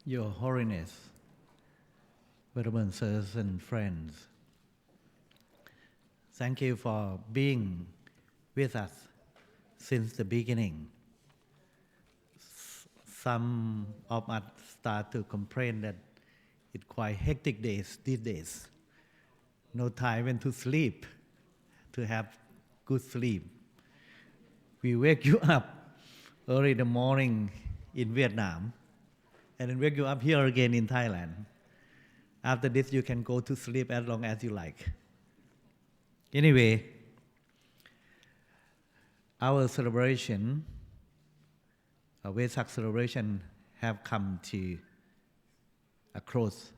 Your Holiness, Venerable Sirs and friends, thank you for being with us since the beginning. Some of us start to complain that it's quite hectic days these days. No time when to sleep, to have good sleep. We wake you up early in the morning in Vietnam, and then wake you up here again in Thailand. After this, you can go to sleep as long as you like. Anyway, our celebration, our Vesak celebration, have come to a close.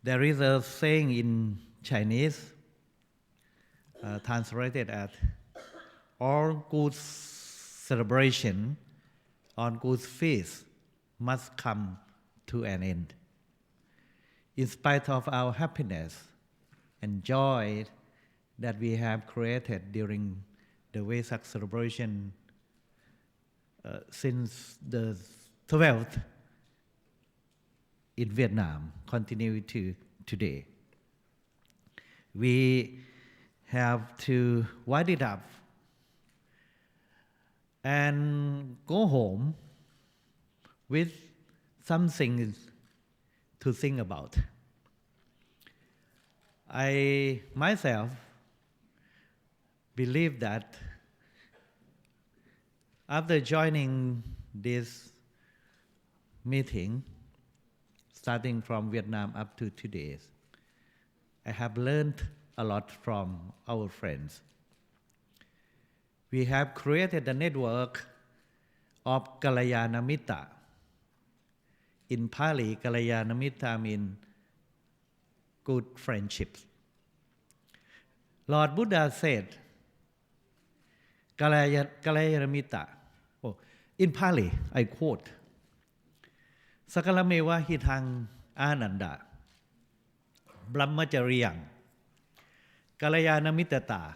There is a saying in Chinese, translated as, all good celebration on good feast must come to an end. In spite of our happiness and joy that we have created during the Vesak celebration since the 12th in Vietnam, continue to today. We have to wind it up and go home with something to think about. I myself believe that after joining this meeting, starting from Vietnam up to today, I have learned a lot from our friends. We have created a network of Kalyana In Pali, Kalyana means good friendships. Lord Buddha said, Kalyana in Pali, I quote, Sakalamewa hitang ananda, Brahmacharyang, Kalyana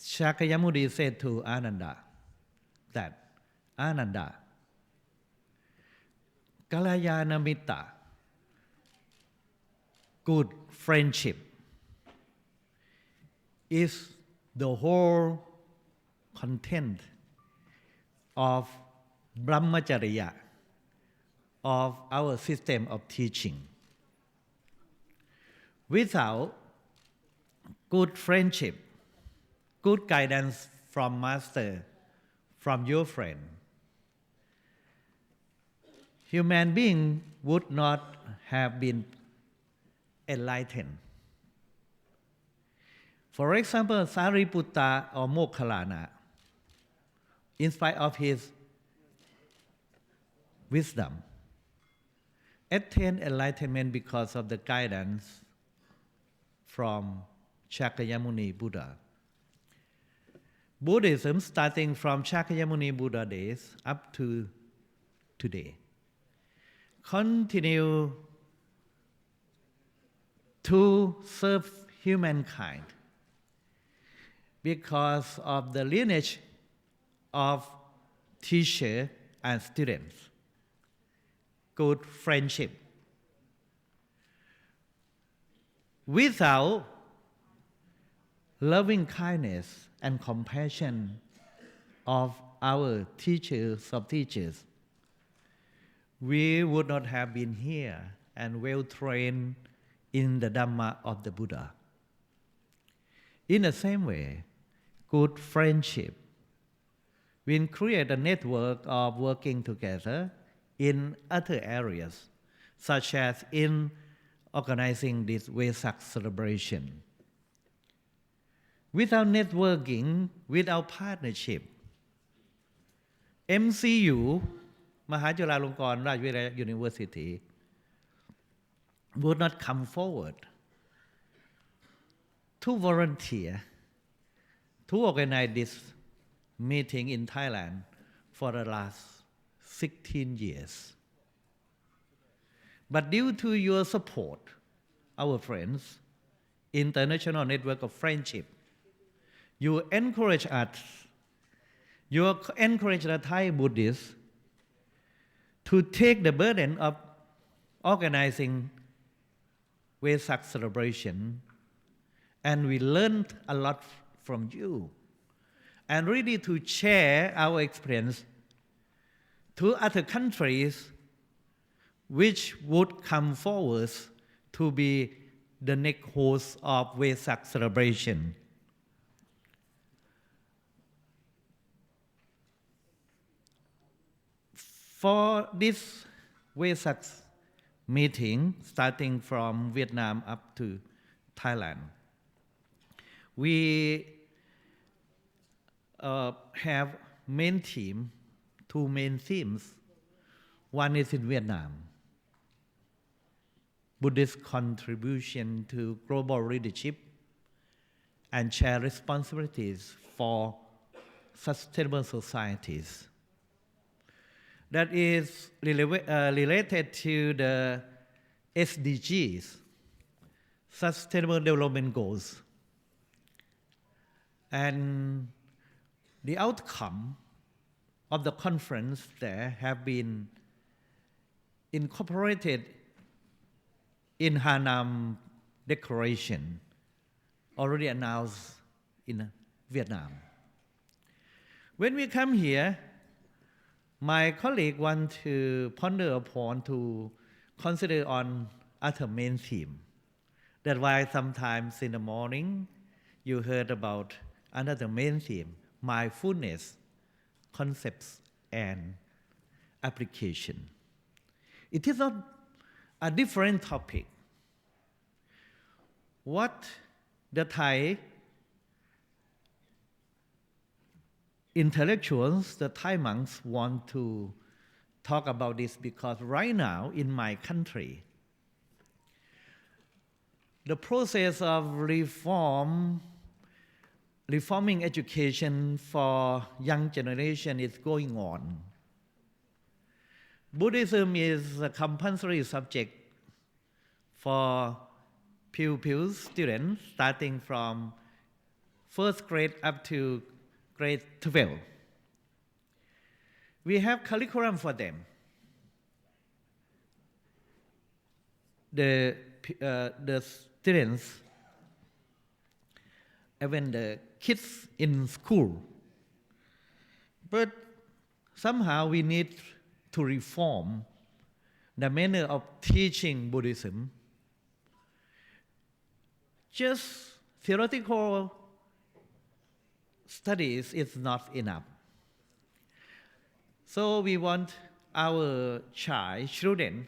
Shakyamuni said to Ananda that, Ananda, Kalyana good friendship, is the whole content of Brahmacharya, of our system of teaching. Without good friendship, good guidance from Master, from your friend, human being would not have been enlightened. For example, Sariputta or Mokkhalana, in spite of his wisdom, attained enlightenment because of the guidance from Shakyamuni Buddha. Buddhism, starting from Shakyamuni Buddha days up to today, continue to serve humankind because of the lineage of teacher and students, good friendship. Without loving kindness and compassion of our teachers of teachers, we would not have been here and well trained in the Dhamma of the Buddha. In the same way, good friendship will create a network of working together in other areas, such as in organizing this Vesak celebration. Without networking, without partnership, MCU, Mahajulalongkorn Rajvitraya University, would not come forward to volunteer to organize this meeting in Thailand for the last 16 years. But due to your support, our friends, International Network of Friendship, you encourage us, You encourage the Thai Buddhists to take the burden of organizing Vesak celebration, and we learned a lot from you, and ready to share our experience to other countries which would come forward to be the next host of Vesak celebration. For this Vesak meeting, starting from Vietnam up to Thailand, we have main theme, two main themes. One is in Vietnam, Buddhist contribution to global leadership and share responsibilities for sustainable societies. That is related to the SDGs, Sustainable Development Goals. And the outcome of the conference there have been incorporated in Hanam Declaration, already announced in Vietnam. When we come here, my colleague want to ponder upon to consider on other main theme. That's why sometimes in the morning you heard about another main theme, mindfulness, concepts and application. It is not a different topic. What the Thai intellectuals, the Thai monks want to talk about this because right now in my country, the process of reforming education for young generation is going on. Buddhism is a compulsory subject for pupils, students, starting from first grade up to grade 12. We have curriculum for them. The students, even the kids in school. But somehow we need to reform the manner of teaching Buddhism. Just theoretical studies is not enough. So we want our children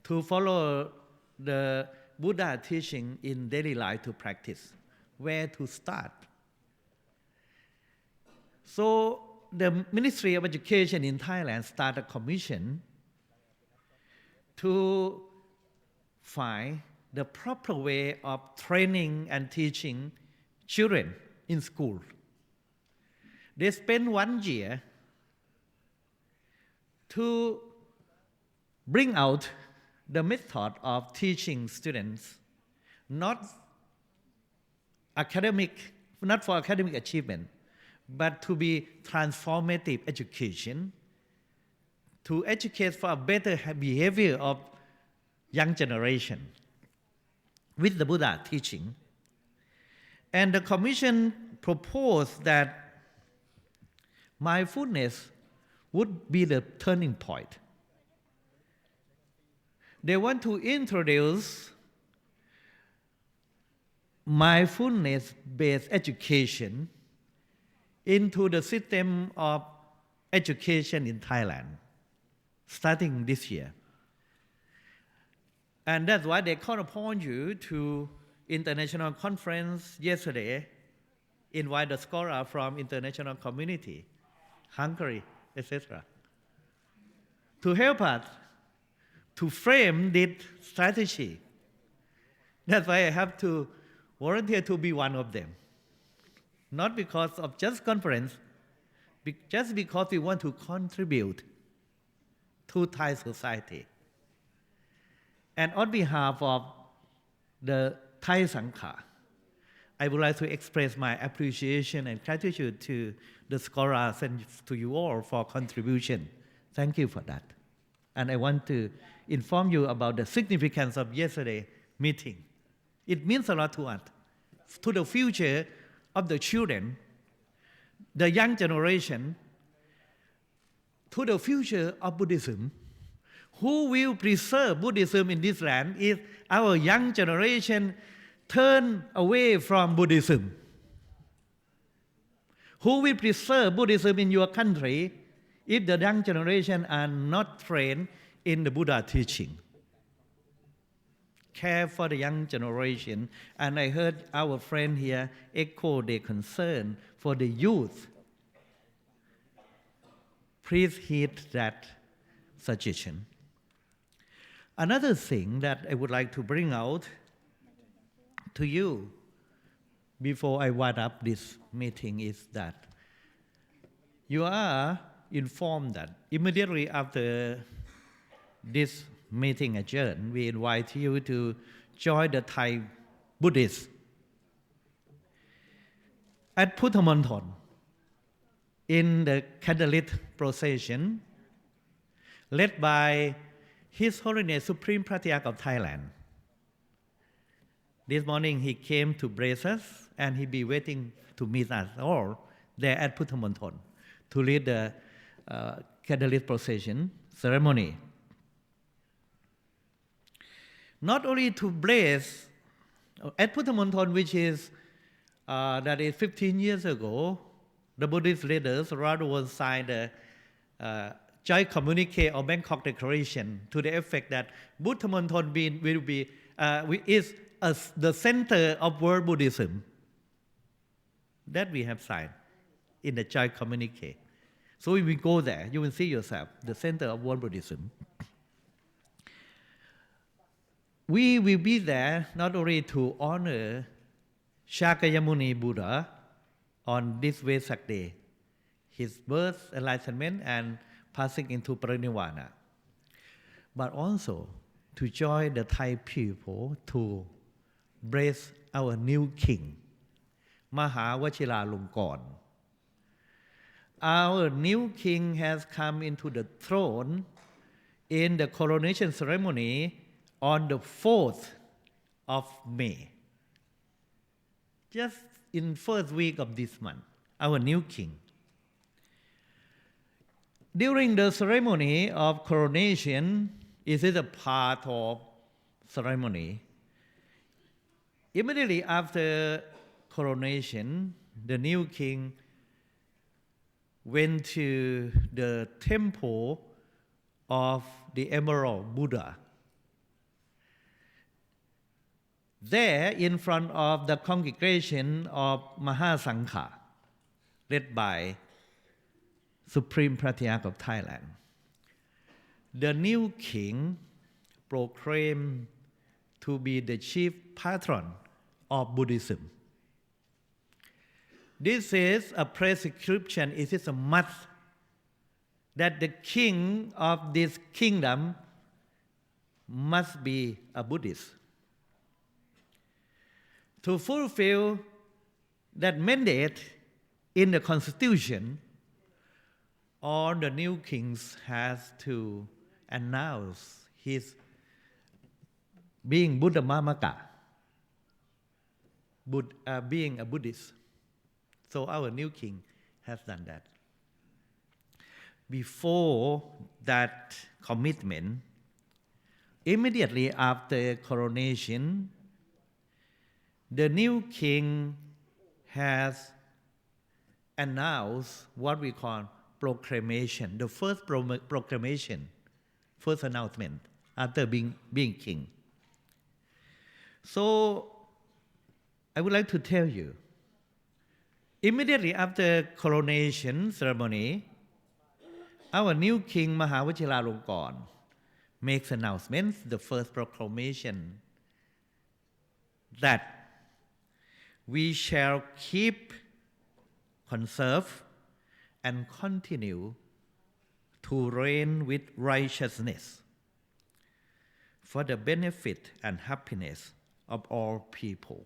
to follow the Buddha teaching in daily life to practice. Where to start? So the Ministry of Education in Thailand started a commission to find the proper way of training and teaching children in school. They spent 1 year to bring out the method of teaching students, not for academic achievement, but to be transformative education, to educate for a better behavior of young generation with the Buddha teaching. And the commission proposed that mindfulness would be the turning point. They want to introduce mindfulness-based education into the system of education in Thailand, starting this year. And that's why they called upon you to international conference yesterday, invite the scholar from international community, Hungary, etc., to help us to frame this strategy. That's why I have to volunteer to be one of them. Not because of just conference, just because we want to contribute to Thai society. And on behalf of the Thai Sangha, I would like to express my appreciation and gratitude to the scholars and to you all for contribution. Thank you for that. And I want to inform you about the significance of yesterday's meeting. It means a lot to us, to the future of the children, the young generation, to the future of Buddhism. Who will preserve Buddhism in this land if our young generation turn away from Buddhism? Who will preserve Buddhism in your country if the young generation are not trained in the Buddha teaching? Care for the young generation, and I heard our friend here echo their concern for the youth. Please heed that suggestion. Another thing that I would like to bring out to you before I wind up this meeting is that you are informed that immediately after this meeting adjourned, we invite you to join the Thai Buddhists at Puttamonthon in the candlelit procession led by His Holiness Supreme Patriarch of Thailand. This morning he came to brace us and he'll be waiting to meet us all there at Puttamonthon to lead the candlelit procession ceremony. Not only to brace at Puttamonthon, which is that is 15 years ago, the Buddhist leaders around the world signed the joint communique of Bangkok Declaration to the effect that Puttamonthon will be is the center of world Buddhism. That we have signed in the joint communique. So if we go there, you will see yourself, the center of world Buddhism. We will be there not only to honor Shakyamuni Buddha on this Vesak day, his birth, enlightenment, and passing into parinirvana, but also to join the Thai people to brace our new king, Mahawachiralongkorn. Our new king has come into the throne in the coronation ceremony on the 4th of May. Just in first week of this month, our new king. During the ceremony of coronation, is it a part of ceremony? Immediately after coronation, the new king went to the temple of the Emerald Buddha. There, in front of the congregation of Mahasangha, led by Supreme Patriarch of Thailand, the new king proclaimed to be the chief patron of Buddhism. This is a prescription, it is a must that the king of this kingdom must be a Buddhist. To fulfill that mandate in the constitution, all the new kings has to announce his being Buddha Mamaka, being a Buddhist. So our new king has done that. Before that commitment, immediately after coronation, the new king has announced what we call proclamation, the first proclamation, first announcement after being king. So I would like to tell you, immediately after coronation ceremony, our new king Mahawachiralongkorn makes announcements, the first proclamation, that we shall keep, conserve, and continue to reign with righteousness for the benefit and happiness of all people.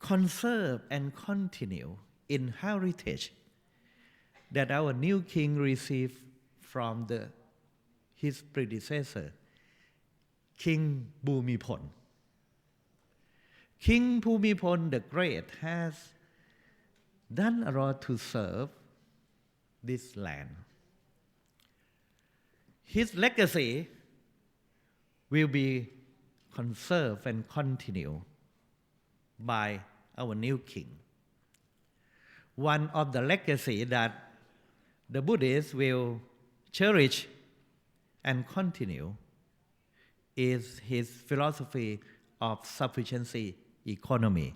conserve and continue in heritage that our new king received from his predecessor, King Bhumipol. King Bhumipol the Great has done a lot to serve this land. His legacy will be conserved and continue by our new king. One of the legacy that the Buddhists will cherish and continue is his philosophy of sufficiency economy.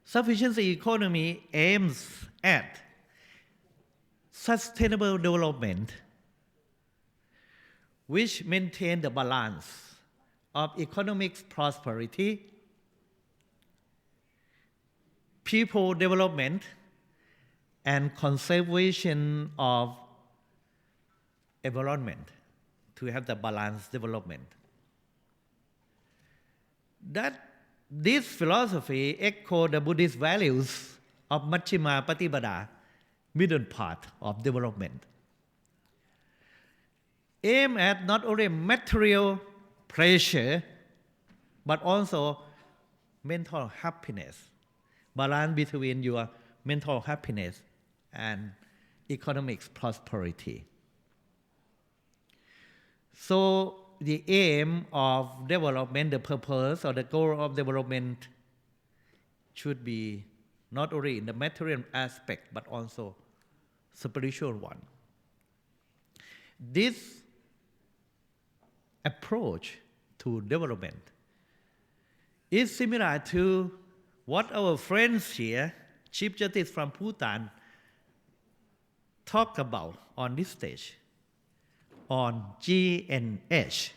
Sufficiency economy aims at sustainable development which maintain the balance of economic prosperity, people development, and conservation of environment to have the balanced development. This philosophy echoes the Buddhist values of Majjhima Patipada, middle path of development. Aim at not only material pleasure, but also mental happiness, balance between your mental happiness and economic prosperity. So the aim of development, the purpose or the goal of development should be not only in the material aspect, but also spiritual one. This approach to development is similar to what our friends here, Chief Justice from Bhutan, talk about on this stage on GNH,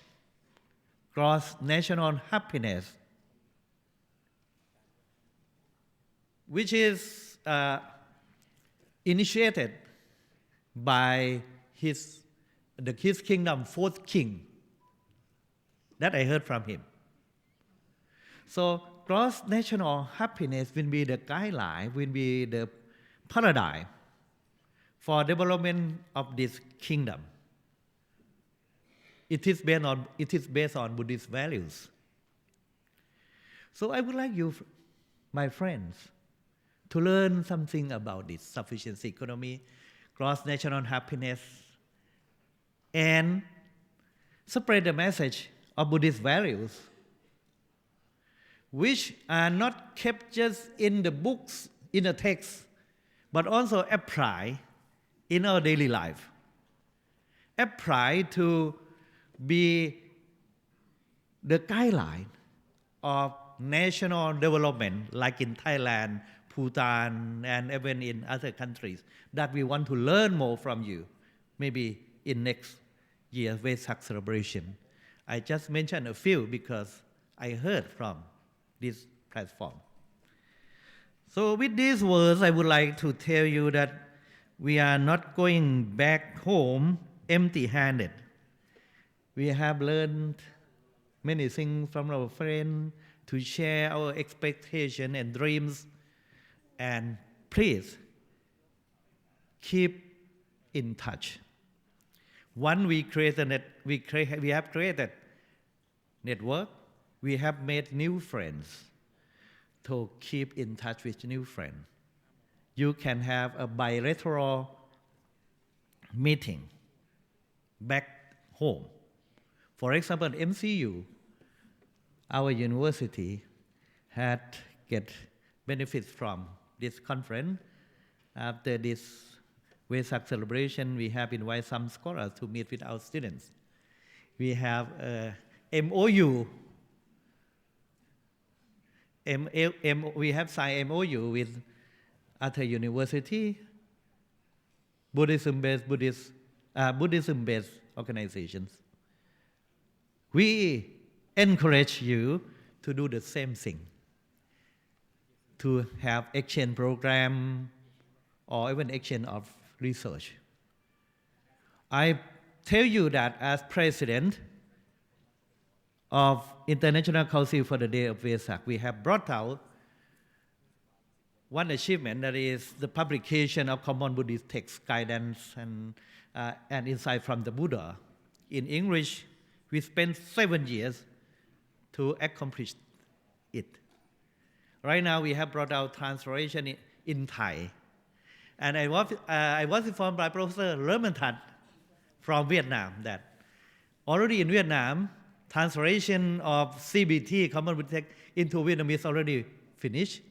Gross National Happiness, which is initiated by his kingdom, fourth king, that I heard from him. So gross national happiness will be the guideline, will be the paradigm for development of this kingdom. It is based on Buddhist values. So I would like you, my friends, to learn something about this sufficiency economy, gross national happiness, and spread the message of Buddhist values, which are not kept just in the books, in the text, but also apply in our daily life. Apply to be the guideline of national development, like in Thailand, Bhutan, and even in other countries, that we want to learn more from you, maybe in next year's Vesak celebration. I just mentioned a few because I heard from this platform. So with these words, I would like to tell you that we are not going back home empty-handed. We have learned many things from our friends to share our expectations and dreams, and please keep in touch. One, we have created network. We have made new friends. To keep in touch with new friends, you can have a bilateral meeting back home. For example, MCU, our university, had get benefits from this conference. After this Vesak celebration, we have invited some scholars to meet with our students. We have a MOU. We have signed MOU with other university, Buddhism-based organizations. We encourage you to do the same thing, to have exchange program or even exchange of research. I tell you that as president, of International Council for the Day of Vesak, we have brought out one achievement, that is the publication of common Buddhist text guidance and insight from the Buddha. In English, we spent 7 years to accomplish it. Right now, we have brought out translation in Thai. And I was informed by Professor Lermentat from Vietnam that already in Vietnam, translation of CBT, Common Buddhist Text, into Vietnamese already finished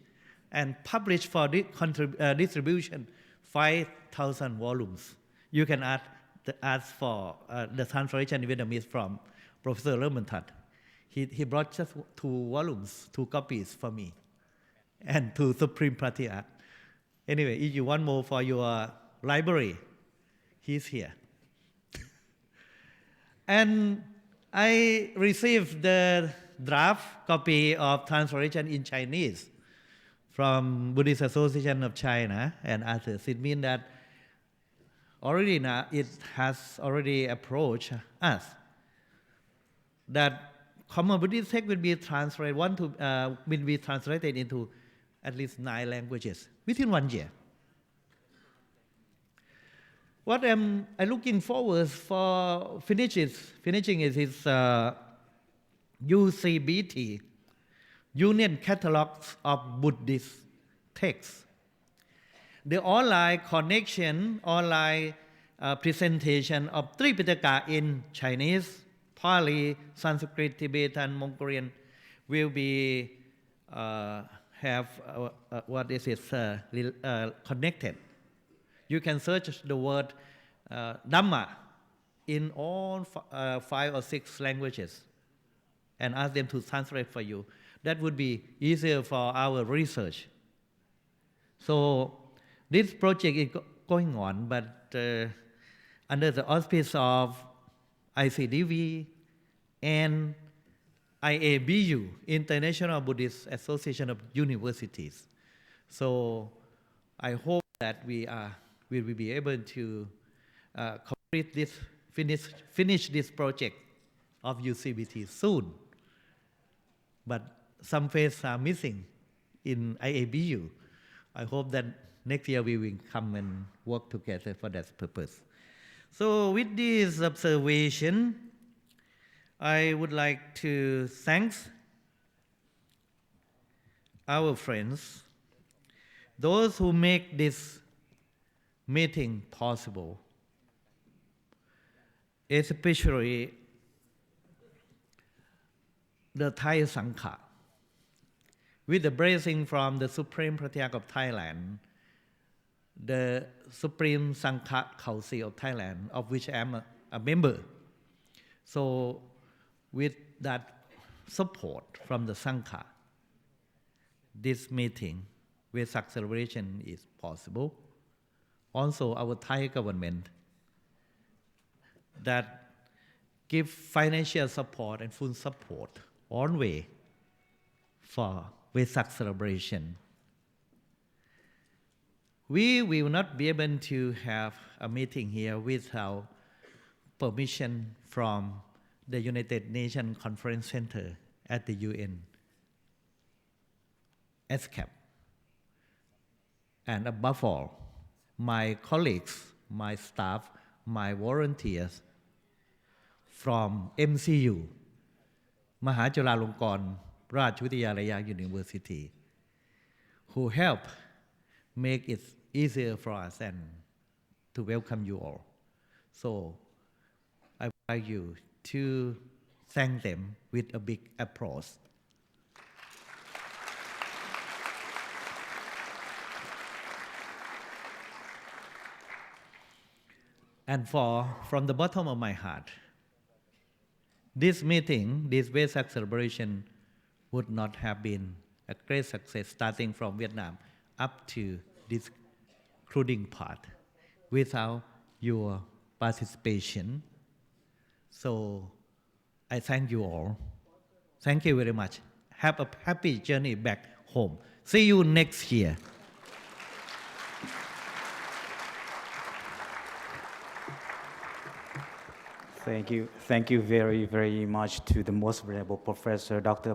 and published for distribution 5,000 volumes. You can ask for the translation in Vietnamese from Professor Lermentat. He brought just 2 volumes, 2 copies for me, and to Supreme Pratyat. Anyway, if you want more for your library, he's here. And I received the draft copy of translation in Chinese from Buddhist Association of China and others. It means that already now it has already approached us that common Buddhist text will be translated, will be translated into at least 9 languages within 1 year. What I'm looking forward for finishing is UCBT, Union Catalogs of Buddhist Texts. The online connection, online presentation of Tripitaka in Chinese, Pali, Sanskrit, Tibetan, Mongolian will be connected. You can search the word Dhamma in all 5 or 6 languages and ask them to translate for you. That would be easier for our research. So this project is going on, but under the auspice of ICDV and IABU, International Buddhist Association of Universities. So I hope that we will be able to complete this, finish this project of UCBT soon. But some phases are missing in IABU. I hope that next year we will come and work together for that purpose. So with this observation, I would like to thank our friends, those who make this meeting possible, especially the Thai Sangha. With the blessing from the Supreme Patriarch of Thailand, the Supreme Sangha Council of Thailand, of which I am a member. So with that support from the Sangha, this meeting with celebration is possible. Also our Thai government that give financial support and full support on way for Vesak celebration. We will not be able to have a meeting here without permission from the United Nations Conference Center at the UN, ESCAP. And above all, my colleagues, my staff, my volunteers from MCU, Mahachulalongkorn Rajvidyalaya University, who help make it easier for us and to welcome you all. So I would like you to thank them with a big applause. And from the bottom of my heart, this meeting, this Vesak celebration would not have been a great success starting from Vietnam up to this concluding part without your participation. So I thank you all. Thank you very much. Have a happy journey back home. See you next year. Thank you. Thank you very, very much to the most venerable Professor Dr.